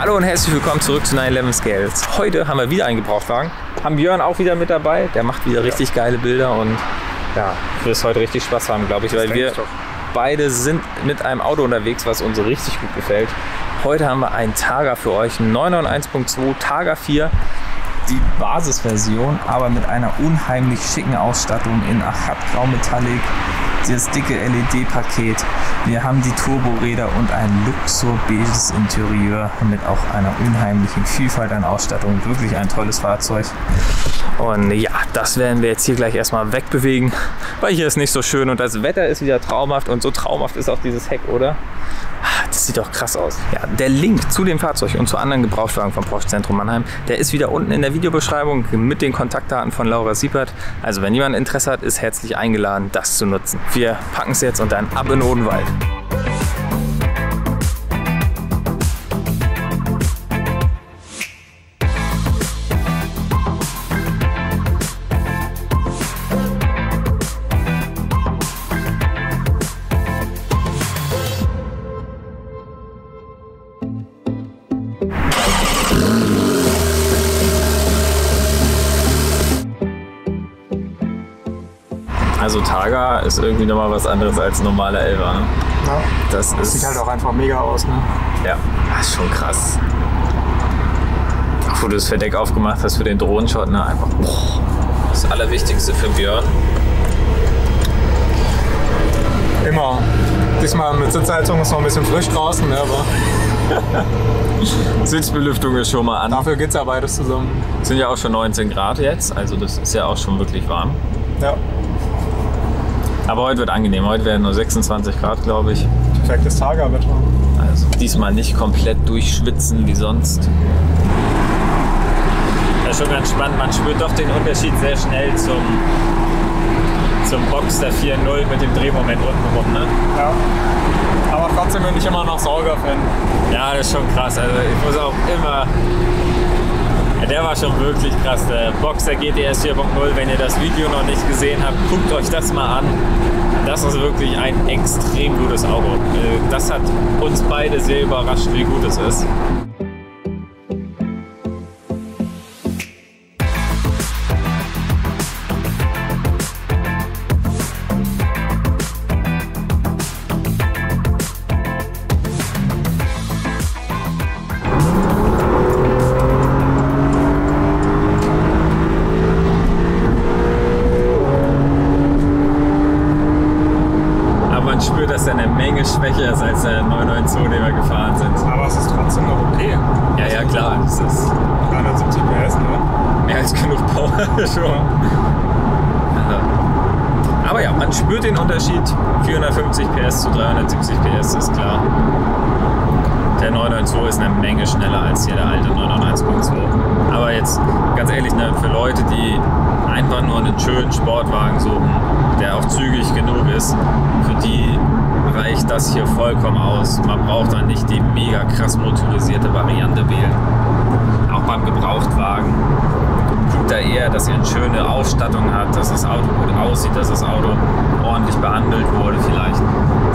Hallo und herzlich willkommen zurück zu 911 Scales. Heute haben wir wieder einen Gebrauchtwagen. Haben Björn auch wieder mit dabei. Der macht wieder richtig geile Bilder und ja, wird heute richtig Spaß haben, glaube ich, weil wir beide sind mit einem Auto unterwegs, was uns richtig gut gefällt. Heute haben wir einen Targa für euch, einen 991.2 Targa 4. Die Basisversion, aber mit einer unheimlich schicken Ausstattung in Achatgrau Metallic. Das dicke LED-Paket. Wir haben die Turboräder und ein luxuriöses Interieur mit auch einer unheimlichen Vielfalt an Ausstattung. Wirklich ein tolles Fahrzeug. Und ja, das werden wir jetzt hier gleich erstmal wegbewegen, weil hier ist nicht so schön und das Wetter ist wieder traumhaft und so traumhaft ist auch dieses Heck, oder? Das sieht doch krass aus. Ja, der Link zu dem Fahrzeug und zu anderen Gebrauchtwagen vom Porsche Zentrum Mannheim, der ist wieder unten in der Videobeschreibung mit den Kontaktdaten von Laura Siepert. Also wenn jemand Interesse hat, ist herzlich eingeladen, das zu nutzen. Wir packen es jetzt und dann ab in Odenwald. Also Targa ist irgendwie nochmal was anderes als ein normaler 11er, ne? Ja, das sieht halt auch einfach mega aus, ne? Ja, das ist schon krass. Auch wo du das Verdeck aufgemacht hast für den Drohnenshot, ne? Einfach das Allerwichtigste für Björn. Immer. Diesmal mit Sitzheizung ist noch ein bisschen frisch draußen, ne? Aber Sitzbelüftung ist schon mal an. Dafür geht's ja beides zusammen. Sind ja auch schon 19 Grad jetzt, also das ist ja auch schon wirklich warm. Ja. Aber heute wird angenehm, heute werden nur 26 Grad, glaube ich. Perfektes Targa-Wetter. Also diesmal nicht komplett durchschwitzen wie sonst. Das ist schon ganz spannend, man spürt doch den Unterschied sehr schnell zum Boxster 4.0 mit dem Drehmoment unten rum, ne? Ja. Aber trotzdem bin ich immer noch Sauger-Fan. Ja, das ist schon krass. Also ich muss auch immer... Ja, der war schon wirklich krass, der Boxster GTS 4.0. Wenn ihr das Video noch nicht gesehen habt, guckt euch das mal an. Das ist wirklich ein extrem gutes Auto. Das hat uns beide sehr überrascht, wie gut es ist. Spürt, dass er eine Menge schwächer ist als der 992, den wir gefahren sind. Aber es ist trotzdem noch okay. Ja, ja, klar. Das ist 370 PS, ne? Mehr als genug Power schon. Aber ja, man spürt den Unterschied. 450 PS zu 370 PS, ist klar. Der 992 ist eine Menge schneller als hier der alte 991.2. Aber jetzt, ganz ehrlich, ne, für Leute, die einfach nur einen schönen Sportwagen suchen, der auch zügig genug ist, für die reicht das hier vollkommen aus. Man braucht dann nicht die mega krass motorisierte Variante wählen. Auch beim Gebrauchtwagen. Guckt da eher, dass ihr eine schöne Ausstattung habt, dass das Auto gut aussieht, dass das Auto ordentlich behandelt wurde vielleicht.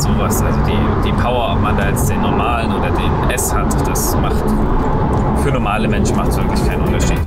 Sowas, also die Power, ob man da jetzt den normalen oder den S hat, das macht für normale Menschen macht es wirklich keinen Unterschied.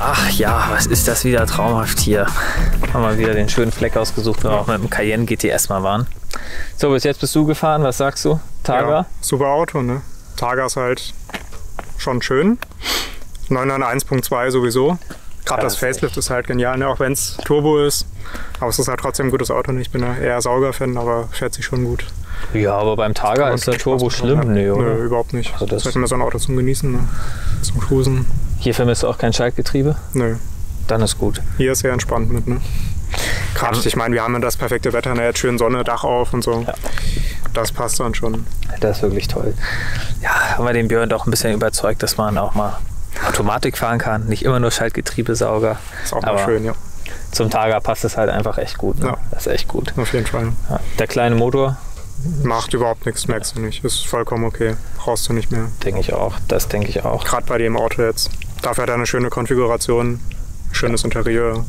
Ach ja, was ist das wieder traumhaft hier. Haben wir wieder den schönen Fleck ausgesucht, wo wir auch mit dem Cayenne GTS mal waren. So, bis jetzt bist du gefahren. Was sagst du? Targa? Ja, super Auto, ne? Targa ist halt schon schön. 991.2 sowieso. Gerade das Facelift ist halt genial, ne? Auch wenn es Turbo ist. Aber es ist halt trotzdem ein gutes Auto. Ich bin ja eher Sauger-Fan, aber fährt sich schon gut. Ja, aber beim Targa ist der Turbo schlimm, nee, oder? Nö, überhaupt nicht. Also das ist halt immer so ein Auto zum Genießen, ne? Zum Cruisen. Hier vermisst du auch kein Schaltgetriebe? Nö. Dann ist gut. Hier ist sehr entspannt mit, ne? Gerade, ich meine, wir haben ja das perfekte Wetter, ne? Jetzt schön Sonne, Dach auf und so. Ja. Das passt dann schon. Das ist wirklich toll. Ja, haben wir den Björn doch ein bisschen überzeugt, dass man auch mal Automatik fahren kann. Nicht immer nur Schaltgetriebesauger. Ist auch mal schön, ja. Zum Targa passt es halt einfach echt gut. Ne? Ja. Das ist echt gut. Auf jeden Fall. Ja. Der kleine Motor? Macht überhaupt nichts, merkst du nicht. Ist vollkommen okay. Brauchst du nicht mehr. Denke ich auch. Das denke ich auch. Gerade bei dem Auto jetzt. Dafür hat er eine schöne Konfiguration, schönes Interieur.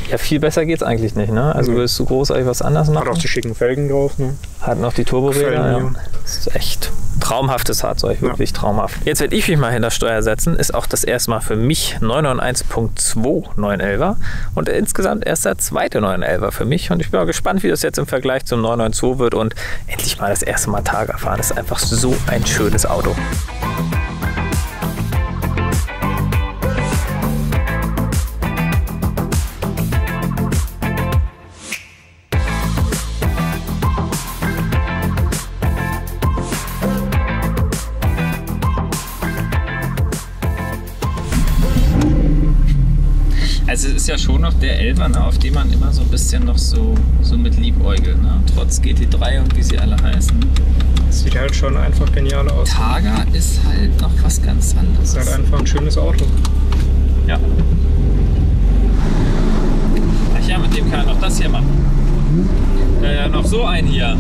Ja, viel besser geht's eigentlich nicht, ne? Also willst du großartig was anderes machen? Hat auch die schicken Felgen drauf, ne? Hat noch die Turboräder, ja. ja. Das ist echt traumhaftes Fahrzeug, wirklich traumhaft. Jetzt werde ich mich mal hinter Steuer setzen. Ist auch das erste Mal für mich 991.2 911er und insgesamt erst der zweite 911er für mich. Und ich bin mal gespannt, wie das jetzt im Vergleich zum 992 wird und endlich mal das erste Mal Targa fahren. Das ist einfach so ein schönes Auto. Also es ist ja schon noch der 11er, ne, auf dem man immer so ein bisschen noch so mit liebäugelt, ne? Trotz GT3 und wie sie alle heißen. Das sieht halt schon einfach genial aus. Targa ist halt noch was ganz anderes. Das ist halt einfach ein schönes Auto. Ja. Ach ja, mit dem kann er noch das hier machen. Ja, noch so ein hier.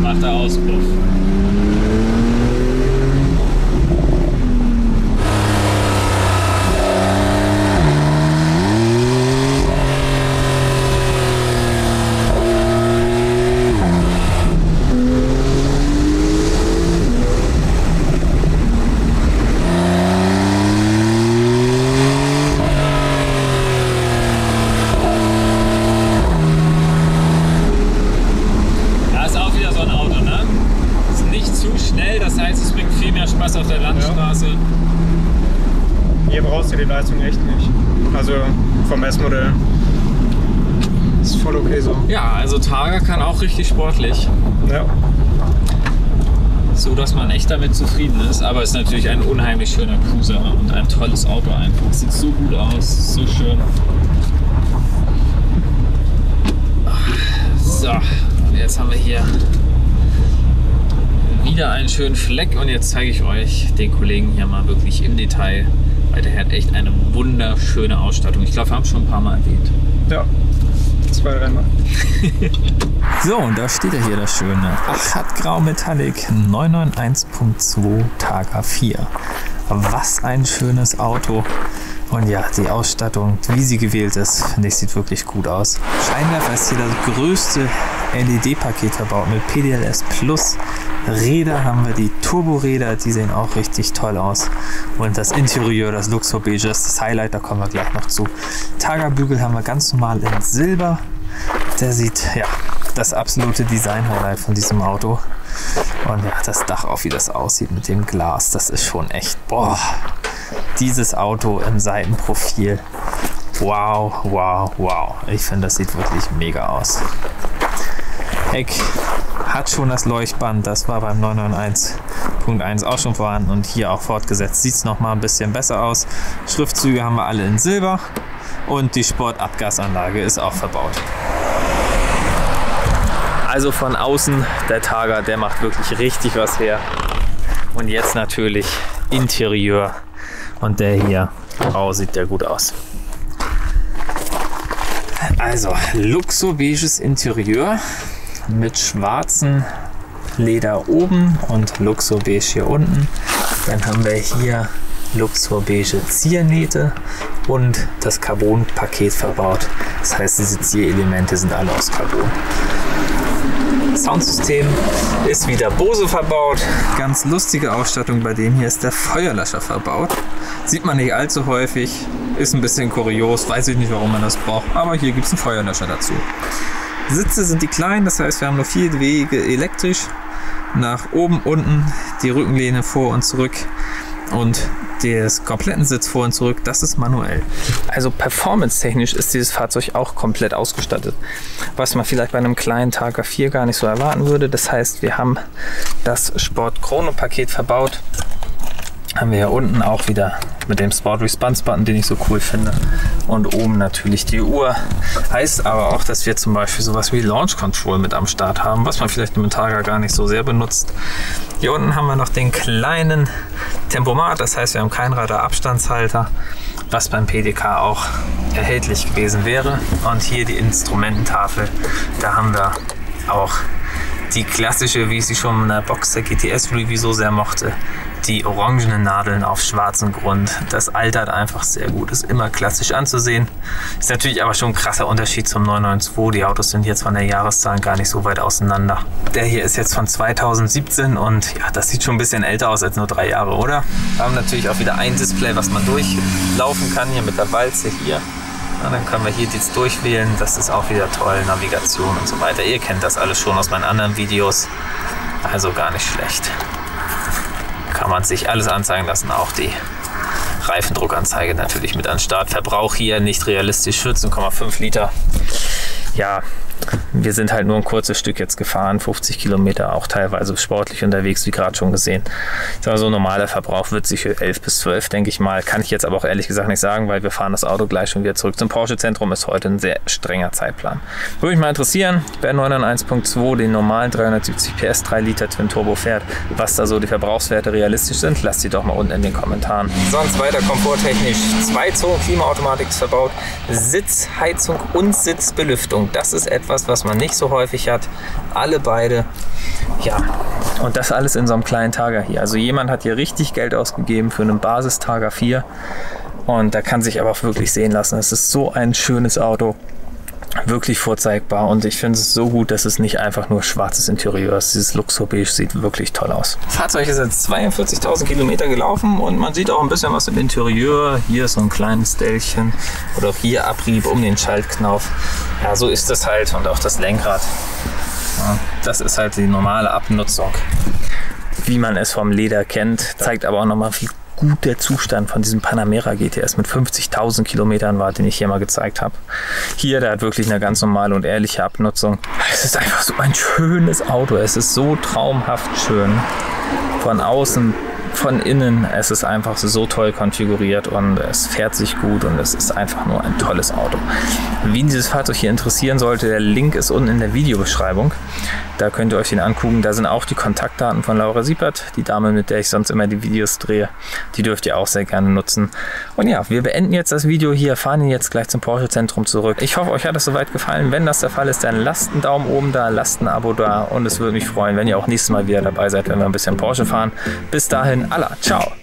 Macht der Auspuff. Auf der Landstraße. Ja. Hier brauchst du die Leistung echt nicht. Also vom S-Modell. Ist voll okay so. Ja, also Targa kann auch richtig sportlich. Ja. So, dass man echt damit zufrieden ist. Aber es ist natürlich ein unheimlich schöner Cruiser und ein tolles Auto einfach. Sieht so gut aus, so schön. So, jetzt haben wir hier wieder einen schönen Fleck und jetzt zeige ich euch den Kollegen hier mal wirklich im Detail, weil der hat echt eine wunderschöne Ausstattung. Ich glaube, wir haben es schon ein paar Mal erwähnt. Ja, 2, 3 Mal. So, und da steht er hier, das schöne Achat Grau Metallic 991.2 Targa 4. Was ein schönes Auto. Und ja, die Ausstattung, wie sie gewählt ist, finde ich, sieht wirklich gut aus. Scheinwerfer ist hier das größte LED-Paket verbaut mit PDLS Plus. Räder haben wir, die Turboräder, die sehen auch richtig toll aus. Und das Interieur, das Luxor Beige, das Highlight, da kommen wir gleich noch zu. Targa-Bügel haben wir ganz normal in Silber. Der sieht, ja, das absolute Design-Highlight von diesem Auto. Und ja, das Dach auch, wie das aussieht mit dem Glas, das ist schon echt, boah. Dieses Auto im Seitenprofil. Wow, wow, wow. Ich finde, das sieht wirklich mega aus. Heck hat schon das Leuchtband. Das war beim 991.1 auch schon vorhanden und hier auch fortgesetzt. Sieht es nochmal ein bisschen besser aus. Schriftzüge haben wir alle in Silber und die Sportabgasanlage ist auch verbaut. Also von außen der Targa, der macht wirklich richtig was her. Und jetzt natürlich Interieur. Und der hier, oh, sieht der gut aus. Also, Luxor beiges Interieur mit schwarzem Leder oben und Luxor beige hier unten. Dann haben wir hier Luxor beige Ziernähte und das Carbon-Paket verbaut. Das heißt, diese Zierelemente sind alle aus Carbon. Soundsystem ist wieder Bose verbaut. Ganz lustige Ausstattung bei dem hier ist der Feuerlöscher verbaut. Sieht man nicht allzu häufig, ist ein bisschen kurios, weiß ich nicht, warum man das braucht, aber hier gibt es einen Feuerlöscher dazu. Sitze sind die kleinen, das heißt, wir haben nur 4 Wege elektrisch, nach oben, unten, die Rückenlehne vor und zurück und des kompletten Sitz vor und zurück, das ist manuell. Also performance-technisch ist dieses Fahrzeug auch komplett ausgestattet, was man vielleicht bei einem kleinen Targa 4 gar nicht so erwarten würde. Das heißt, wir haben das Sport Chrono Paket verbaut. Haben wir hier unten auch wieder mit dem Sport Response Button, den ich so cool finde. Und oben natürlich die Uhr. Heißt aber auch, dass wir zum Beispiel sowas wie Launch Control mit am Start haben, was man vielleicht mit Targa gar nicht so sehr benutzt. Hier unten haben wir noch den kleinen Tempomat, das heißt, wir haben keinen Radarabstandshalter, was beim PDK auch erhältlich gewesen wäre. Und hier die Instrumententafel, da haben wir auch die klassische, wie ich sie schon in der Boxster GTS Review so sehr mochte, die orangenen Nadeln auf schwarzem Grund. Das altert einfach sehr gut, ist immer klassisch anzusehen. Ist natürlich aber schon ein krasser Unterschied zum 992. Die Autos sind jetzt von der Jahreszahl gar nicht so weit auseinander. Der hier ist jetzt von 2017 und ja, das sieht schon ein bisschen älter aus als nur 3 Jahre, oder? Wir haben natürlich auch wieder ein Display, was man durchlaufen kann, hier mit der Walze hier. Ja, dann können wir hier jetzt durchwählen, das ist auch wieder toll, Navigation und so weiter. Ihr kennt das alles schon aus meinen anderen Videos, also gar nicht schlecht. Kann man sich alles anzeigen lassen, auch die Reifendruckanzeige natürlich mit an Start. Verbrauch hier nicht realistisch, 14,5 Liter. Ja, wir sind halt nur ein kurzes Stück jetzt gefahren, 50 Kilometer, auch teilweise sportlich unterwegs, wie gerade schon gesehen. So ein normaler Verbrauch wird sich 11 bis 12, denke ich mal. Kann ich jetzt aber auch ehrlich gesagt nicht sagen, weil wir fahren das Auto gleich schon wieder zurück zum Porsche-Zentrum. Ist heute ein sehr strenger Zeitplan. Würde mich mal interessieren, wer 991.2 den normalen 370 PS 3 Liter Twin Turbo fährt, was da so die Verbrauchswerte realistisch sind. Lasst sie doch mal unten in den Kommentaren. Sonst weiter komforttechnisch. 2 Zonen Klimaautomatik ist verbaut, Sitzheizung und Sitzbelüftung. Das ist etwas, was man nicht so häufig hat. Alle beide. Ja, und das alles in so einem kleinen Targa hier. Also jemand hat hier richtig Geld ausgegeben für einen Basis Targa 4 und da kann sich aber auch wirklich sehen lassen. Es ist so ein schönes Auto. Wirklich vorzeigbar und ich finde es so gut, dass es nicht einfach nur schwarzes Interieur ist. Dieses Luxurbeige sieht wirklich toll aus. Das Fahrzeug ist jetzt 42.000 Kilometer gelaufen und man sieht auch ein bisschen was im Interieur. Hier ist so ein kleines Dellchen oder auch hier Abrieb um den Schaltknauf. Ja, so ist das halt und auch das Lenkrad. Ja, das ist halt die normale Abnutzung, wie man es vom Leder kennt. Zeigt aber auch nochmal, wie gut der Zustand von diesem Panamera GTS mit 50.000 Kilometern war, den ich hier mal gezeigt habe. Hier, der hat wirklich eine ganz normale und ehrliche Abnutzung. Es ist einfach so ein schönes Auto. Es ist so traumhaft schön. Von außen, von innen. Es ist einfach so toll konfiguriert und es fährt sich gut und es ist einfach nur ein tolles Auto. Wen dieses Fahrzeug hier interessieren sollte, der Link ist unten in der Videobeschreibung. Da könnt ihr euch den angucken. Da sind auch die Kontaktdaten von Laura Siepert, die Dame, mit der ich sonst immer die Videos drehe. Die dürft ihr auch sehr gerne nutzen. Und ja, wir beenden jetzt das Video hier, fahren jetzt gleich zum Porsche-Zentrum zurück. Ich hoffe, euch hat es soweit gefallen. Wenn das der Fall ist, dann lasst einen Daumen oben da, lasst ein Abo da und es würde mich freuen, wenn ihr auch nächstes Mal wieder dabei seid, wenn wir ein bisschen Porsche fahren. Bis dahin, Allah, ciao!